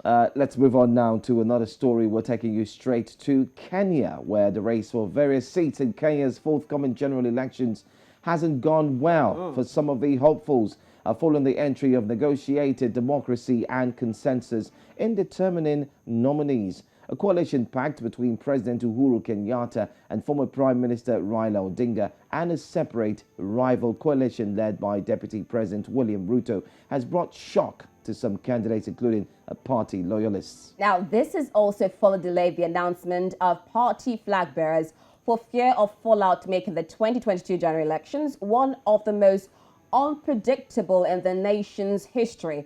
Let's move on now to another story. We're taking you straight to Kenya, where the race for various seats in Kenya's forthcoming general elections hasn't gone well for some of the hopefuls, following the entry of negotiated democracy and consensus in determining nominees. A coalition pact between President Uhuru Kenyatta and former Prime Minister Raila Odinga and a separate rival coalition led by Deputy President William Ruto has brought shock to some candidates, including party loyalists. Now, this is also followed delayed the announcement of party flag bearers for fear of fallout making the 2022 general elections one of the most unpredictable in the nation's history.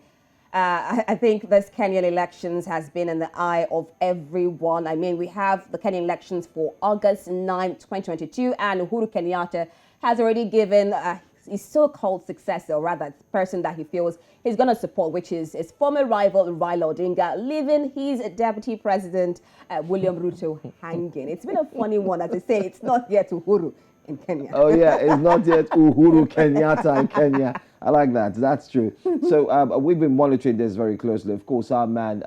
I think this Kenyan elections has been in the eye of everyone. I mean, we have the Kenyan elections for August 9, 2022, and Uhuru Kenyatta has already given his so-called successor, or rather, the person that he feels he's going to support, which is his former rival, Raila Odinga, leaving his deputy president, William Ruto, hanging. It's been a funny one, as I say, it's not yet Uhuru in Kenya. Oh, yeah, it's not yet Uhuru Kenyatta in Kenya. I like that. That's true. So we've been monitoring this very closely. Of course, our man,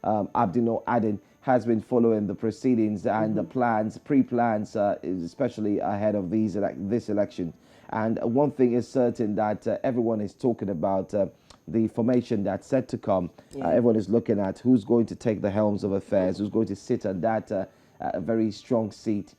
Abdinoor Aden, has been following the proceedings and the plans, pre-plans, especially ahead of this election. And one thing is certain, that everyone is talking about the formation that's set to come. Everyone is looking at who's going to take the helms of affairs, who's going to sit on that very strong seat.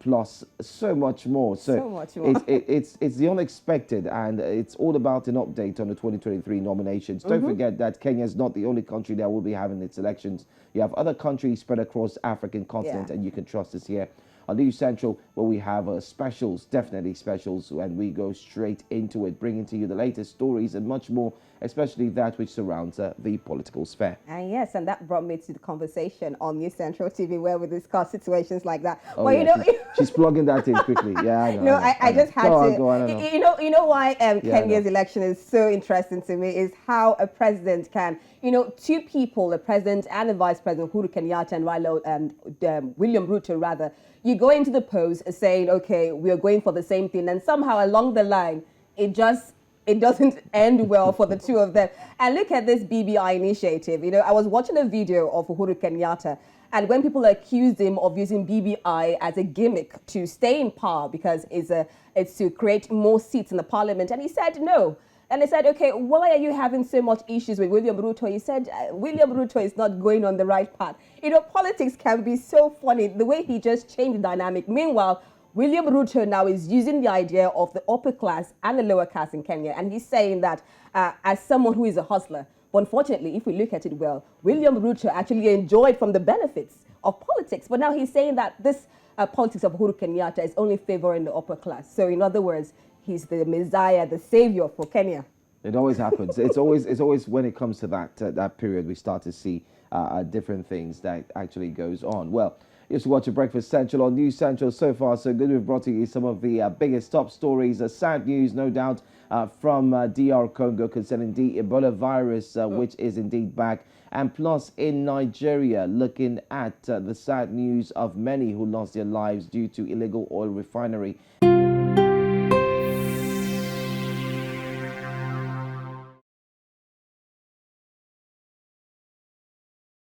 Plus so much more. So much more. It's the unexpected, and it's all about an update on the 2023 nominations. Don't forget that Kenya is not the only country that will be having its elections. You have other countries spread across the African continent, and you can trust us here on News Central, where we have specials, definitely specials, and we go straight into it, bringing to you the latest stories and much more, especially that which surrounds the political sphere. And yes, and that brought me to the conversation on News Central TV, where we discuss situations like that. Oh, well, yeah, she's plugging that in quickly. Yeah, I know. I just had to. Go on, you know why Kenya's election is so interesting to me is how a president can, two people, a president and a vice president, Uhuru Kenyatta and Raila and William Ruto, rather. You go into the polls saying, okay, we are going for the same thing, and somehow along the line, it doesn't end well for the two of them. And look at this BBI initiative. I was watching a video of Uhuru Kenyatta, and when people accused him of using BBI as a gimmick to stay in power because it's to create more seats in the parliament, and he said no. And they said, okay, why are you having so much issues with William Ruto? He said, William Ruto is not going on the right path. Politics can be so funny, the way he just changed the dynamic. Meanwhile, William Ruto now is using the idea of the upper class and the lower class in Kenya. And he's saying that as someone who is a hustler. But unfortunately, if we look at it well, William Ruto actually enjoyed from the benefits of politics. But now he's saying that this politics of Uhuru Kenyatta is only favoring the upper class. So in other words, he's the messiah, the savior for Kenya. It always happens. It's always when it comes to that period, we start to see different things that actually goes on. Well, you should watch Breakfast Central on News Central. So far, so good. We've brought to you some of the biggest top stories. Sad news, no doubt, from DR Congo concerning the Ebola virus, which is indeed back. And plus, in Nigeria, looking at the sad news of many who lost their lives due to illegal oil refinery.